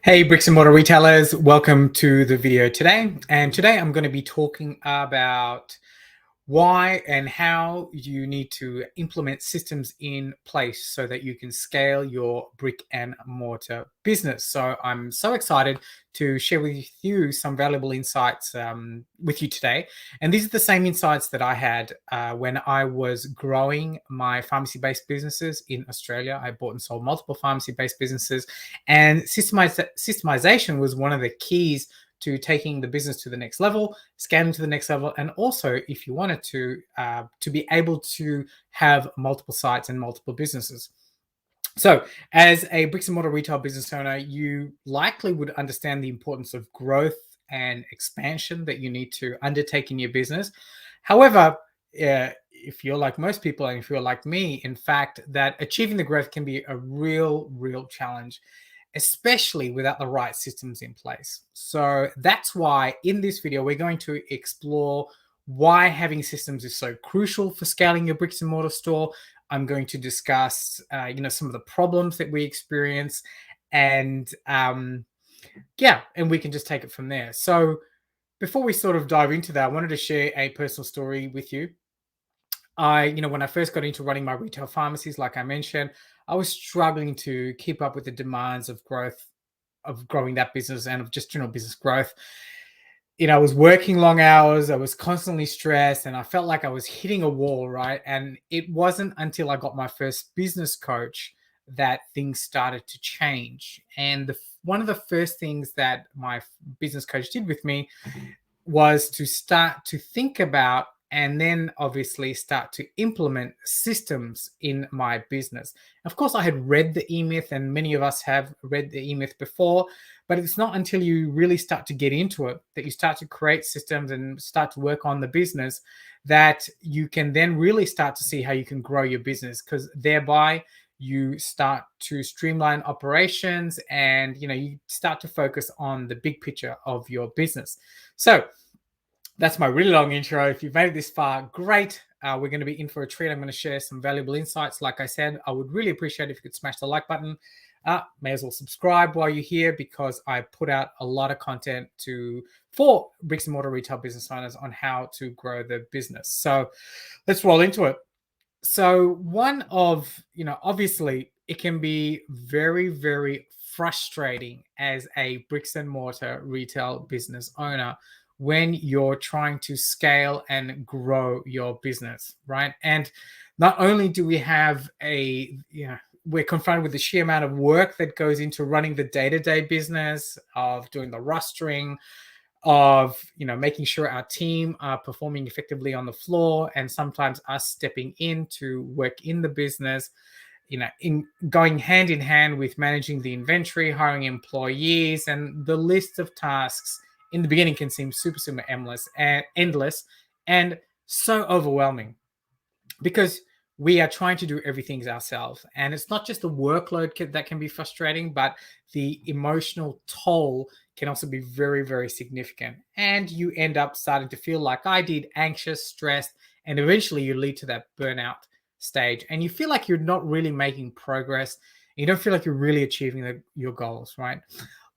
Hey, bricks and mortar retailers, welcome to the video today. And today I'm going to be talking about why and how you need to implement systems in place so that you can scale your brick and mortar business. So I'm so excited to share with you some valuable insights with you today. And these are the same insights that I had when I was growing my pharmacy-based businesses in Australia. I bought and sold multiple pharmacy-based businesses, and systemization was one of the keys to taking the business to the next level, scaling to the next level, and also, if you wanted to be able to have multiple sites and multiple businesses. So, as a bricks and mortar retail business owner, you likely would understand the importance of growth and expansion that you need to undertake in your business. However, if you're like most people, and if you're like me, in fact, that achieving the growth can be a real challenge, especially without the right systems in place. So that's why in this video, we're going to explore why having systems is so crucial for scaling your bricks and mortar store. I'm going to discuss, some of the problems that we experience, and and we can just take it from there. So before we sort of dive into that, I wanted to share a personal story with you. When I first got into running my retail pharmacies, like I mentioned, I was struggling to keep up with the demands of growth, of growing that business, and of just general business growth. I was working long hours, I was constantly stressed, and I felt like I was hitting a wall, right? And it wasn't until I got my first business coach that things started to change. And one of the first things that my business coach did with me was to start to think about and then obviously start to implement systems in my business. Of course, I had read the E-Myth, and many of us have read the E-Myth before, but it's not until you really start to get into it that you start to create systems and start to work on the business that you can then really start to see how you can grow your business, because thereby you start to streamline operations, and you start to focus on the big picture of your business. So that's my really long intro. If you've made it this far, great. We're going to be in for a treat. I'm going to share some valuable insights. Like I said, I would really appreciate if you could smash the like button. May as well subscribe while you're here, because I put out a lot of content for bricks and mortar retail business owners on how to grow their business. So let's roll into it. So obviously it can be very frustrating as a bricks and mortar retail business owner when you're trying to scale and grow your business, right? And not only do we have we're confronted with the sheer amount of work that goes into running the day-to-day business, of doing the rostering, of making sure our team are performing effectively on the floor, and sometimes us stepping in to work in the business, in going hand in hand with managing the inventory, hiring employees, and the list of tasks in the beginning can seem super endless and so overwhelming, because we are trying to do everything ourselves. And it's not just the workload that can be frustrating, but the emotional toll can also be very significant. And you end up starting to feel, like I did, anxious, stressed, and eventually you lead to that burnout stage. And you feel like you're not really making progress. You don't feel like you're really achieving your goals, right?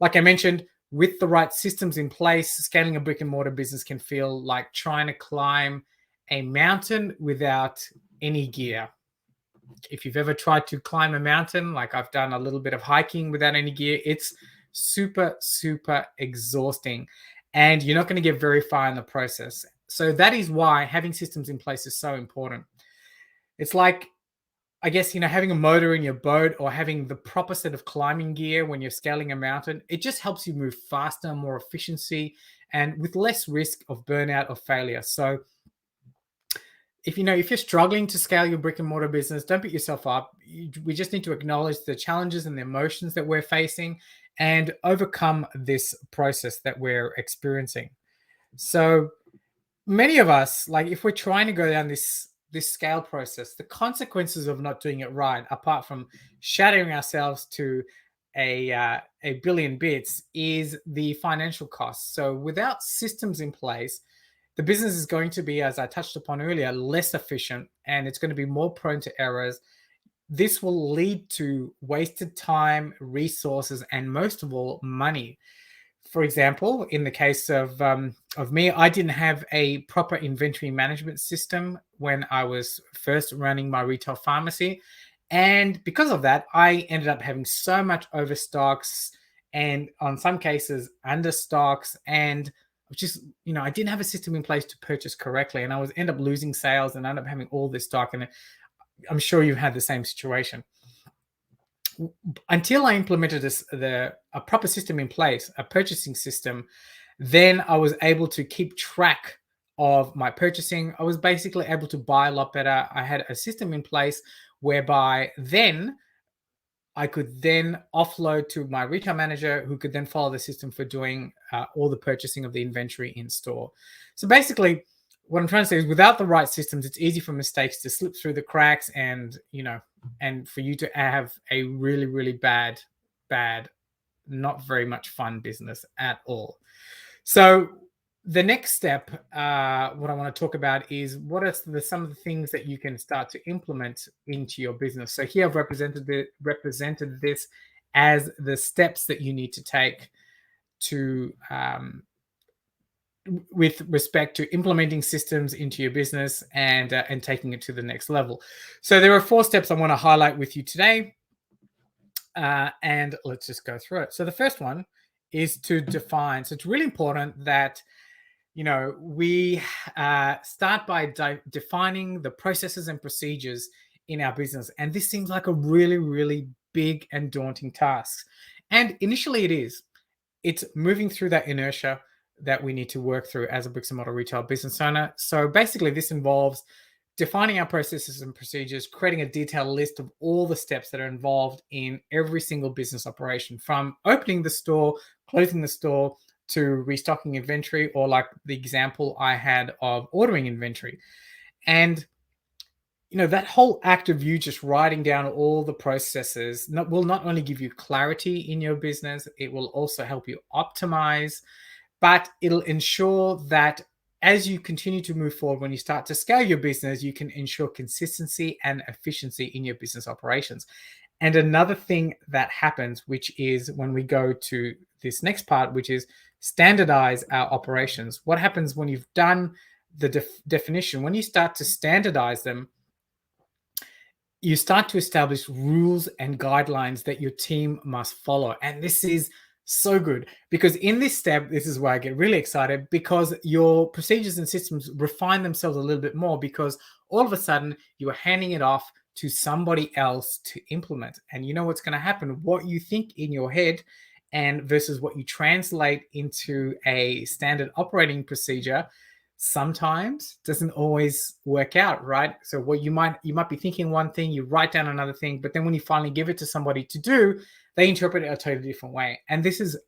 Like I mentioned, with the right systems in place, scaling a brick and mortar business can feel like trying to climb a mountain without any gear. If you've ever tried to climb a mountain, like I've done a little bit of hiking without any gear, it's super exhausting, and you're not going to get very far in the process. So that is why having systems in place is so important. It's like, I guess, having a motor in your boat, or having the proper set of climbing gear when you're scaling a mountain. It just helps you move faster, more efficiency, and with less risk of burnout or failure. So if you're struggling to scale your brick and mortar business, don't beat yourself up. We just need to acknowledge the challenges and the emotions that we're facing and overcome this process that we're experiencing. So many of us, like, if we're trying to go down this scale process, the consequences of not doing it right, apart from shattering ourselves to a billion bits, is the financial costs. So without systems in place, the business is going to be, as I touched upon earlier, less efficient, and it's going to be more prone to errors. this will lead to wasted time, resources, and most of all, money. For example, in the case of me, I didn't have a proper inventory management system when I was first running my retail pharmacy. And because of that, I ended up having so much overstocks and on some cases understocks. And just, I didn't have a system in place to purchase correctly. And I was end up losing sales and end up having all this stock. And I'm sure you've had the same situation. Until I implemented a proper system in place, a purchasing system, then I was able to keep track of my purchasing. I was basically able to buy a lot better. I had a system in place whereby then I could then offload to my retail manager, who could then follow the system for doing all the purchasing of the inventory in store. So basically, what I'm trying to say is, without the right systems, it's easy for mistakes to slip through the cracks, and and for you to have a really, really bad, not very much fun business at all. So the next step, what I want to talk about is what are some of the things that you can start to implement into your business. So here I've represented this as the steps that you need to take to with respect to implementing systems into your business and taking it to the next level. So there are 4 steps I want to highlight with you today, and let's just go through it. So the first one is to define. So it's really important that we start by defining the processes and procedures in our business. And this seems like a really, really big and daunting task. And initially it is. It's moving through that inertia that we need to work through as a bricks and mortar retail business owner. So basically this involves defining our processes and procedures, creating a detailed list of all the steps that are involved in every single business operation, from opening the store, closing the store, to restocking inventory, or like the example I had of ordering inventory. And that whole act of you just writing down all the processes will not only give you clarity in your business, it will also help you optimize, but it'll ensure that as you continue to move forward, when you start to scale your business, you can ensure consistency and efficiency in your business operations. And another thing that happens, which is when we go to this next part, which is standardize our operations. What happens when you've done the definition? When you start to standardize them, you start to establish rules and guidelines that your team must follow. And this is so good, because in this step, this is where I get really excited, because your procedures and systems refine themselves a little bit more, because all of a sudden you are handing it off to somebody else to implement. And you know what's going to happen? What you think in your head and versus what you translate into a standard operating procedure sometimes doesn't always work out, right? So what you might be thinking one thing, you write down another thing, but then when you finally give it to somebody to do, they interpret it a totally different way. And this is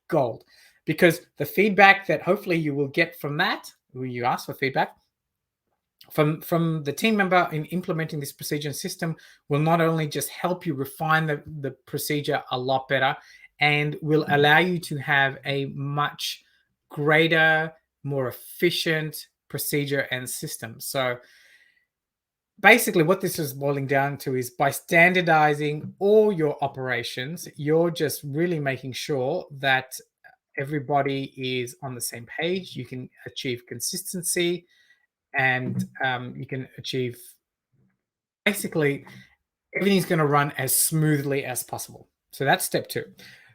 gold, because the feedback that hopefully you will get from that, when you ask for feedback from the team member in implementing this procedure and system, will not only just help you refine the procedure a lot better, and will allow you to have a much greater, more efficient procedure and system. So basically what this is boiling down to is, by standardizing all your operations, you're just really making sure that everybody is on the same page. You can achieve consistency, and you can achieve, basically everything's going to run as smoothly as possible. So that's step 2.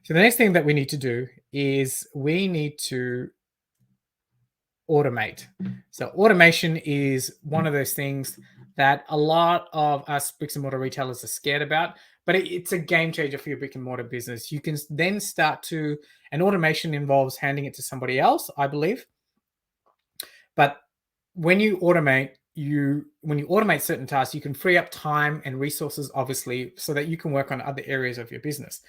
So the next thing that we need to do is we need to automate. So automation is one of those things that a lot of us bricks and mortar retailers are scared about, but it's a game changer for your brick and mortar business. You can then start to, and automation involves handing it to somebody else, I believe. But when you automate certain tasks, you can free up time and resources, obviously, so that you can work on other areas of your business.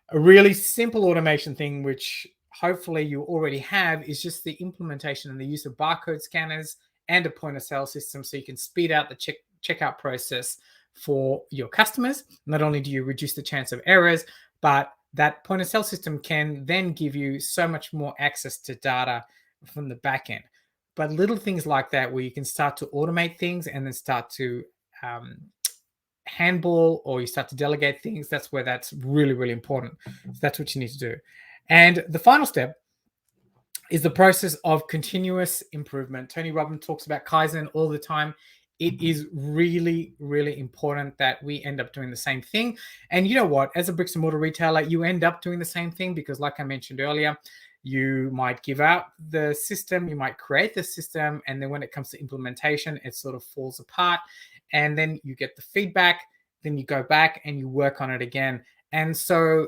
A really simple automation thing, which hopefully you already have, is just the implementation and the use of barcode scanners and a point of sale system, so you can speed out the checkout process for your customers. Not only do you reduce the chance of errors, but that point of sale system can then give you so much more access to data from the back end. But little things like that, where you can start to automate things and then start to handball or you start to delegate things, that's where that's really, really important. So that's what you need to do. And the final step is the process of continuous improvement. Tony Robbins talks about Kaizen all the time. It is really, really important that we end up doing the same thing. And you know what? As a bricks and mortar retailer, you end up doing the same thing because, like I mentioned earlier, you might give out the system, you might create the system, and then when it comes to implementation, it sort of falls apart. And then you get the feedback, then you go back and you work on it again. And so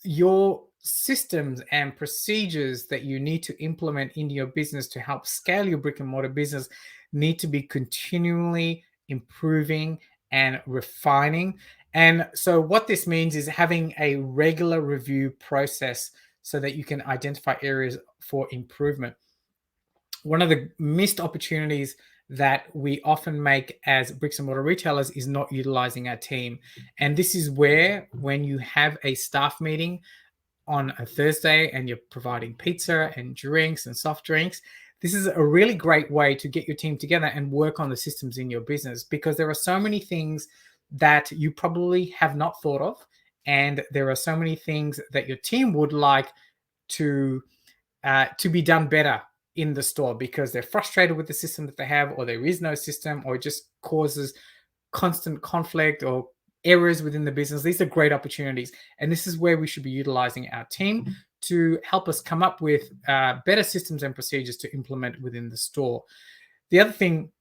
your systems and procedures that you need to implement into your business to help scale your brick and mortar business need to be continually improving and refining. And so, what this means is having a regular review process so that you can identify areas for improvement. One of the missed opportunities that we often make as bricks and mortar retailers is not utilizing our team. And this is where, when you have a staff meeting on a Thursday and you're providing pizza and drinks and soft drinks, this is a really great way to get your team together and work on the systems in your business, because there are so many things that you probably have not thought of. And there are so many things that your team would like to be done better in the store because they're frustrated with the system that they have, or there is no system, or it just causes constant conflict or errors within the business. These are great opportunities. And this is where we should be utilizing our team to help us come up with better systems and procedures to implement within the store. The other thing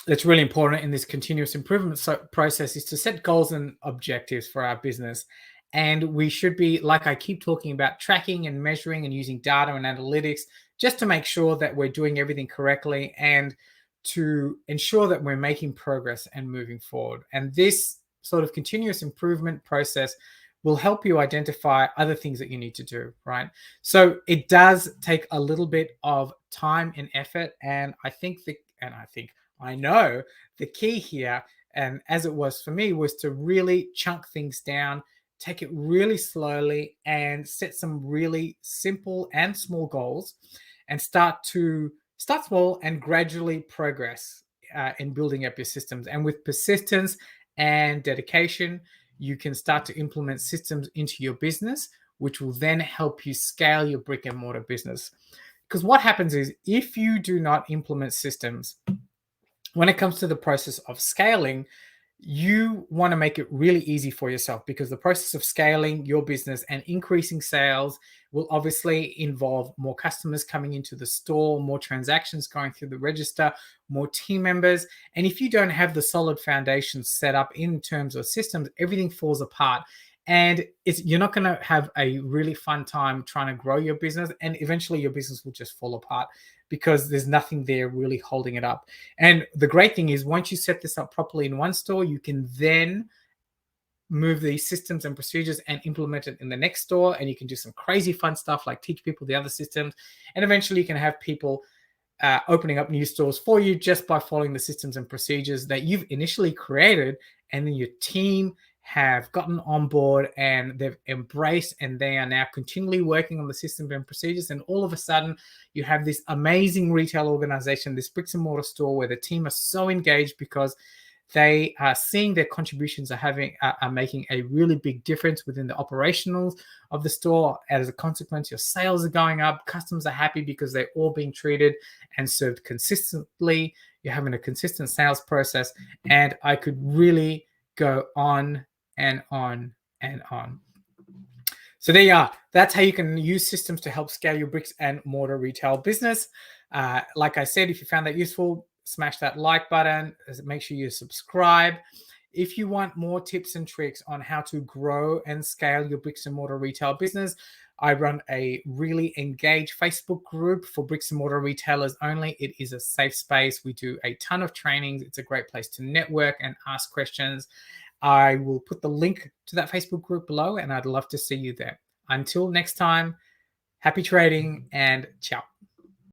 that's really important in this continuous improvement process is to set goals and objectives for our business. And we should be, like I keep talking about, tracking and measuring and using data and analytics just to make sure that we're doing everything correctly and to ensure that we're making progress and moving forward. And this sort of continuous improvement process will help you identify other things that you need to do, right? So it does take a little bit of time and effort. And I know the key here, and as it was for me, was to really chunk things down, take it really slowly, and set some really simple and small goals, and start small and gradually progress in building up your systems. And with persistence and dedication, you can start to implement systems into your business, which will then help you scale your brick and mortar business. Because what happens is, if you do not implement systems, when it comes to the process of scaling, you want to make it really easy for yourself, because the process of scaling your business and increasing sales will obviously involve more customers coming into the store, more transactions going through the register, more team members. And if you don't have the solid foundation set up in terms of systems, everything falls apart. And you're not going to have a really fun time trying to grow your business. And eventually your business will just fall apart because there's nothing there really holding it up. And the great thing is, once you set this up properly in one store, you can then move these systems and procedures and implement it in the next store. And you can do some crazy fun stuff like teach people the other systems. And eventually you can have people opening up new stores for you just by following the systems and procedures that you've initially created. And then your team have gotten on board and they've embraced, and they are now continually working on the systems and procedures. And all of a sudden you have this amazing retail organization, this bricks and mortar store, where the team are so engaged because they are seeing their contributions are making a really big difference within the operationals of the store. As a consequence, your sales are going up, customers are happy because they're all being treated and served consistently. You're having a consistent sales process, and I could really go on and on and on. So there you are. That's how you can use systems to help scale your bricks and mortar retail business. Like I said, if you found that useful, smash that like button. Make sure you subscribe. If you want more tips and tricks on how to grow and scale your bricks and mortar retail business, I run a really engaged Facebook group for bricks and mortar retailers only. It is a safe space. We do a ton of trainings. It's a great place to network and ask questions. I will put the link to that Facebook group below, and I'd love to see you there. Until next time, happy trading and ciao.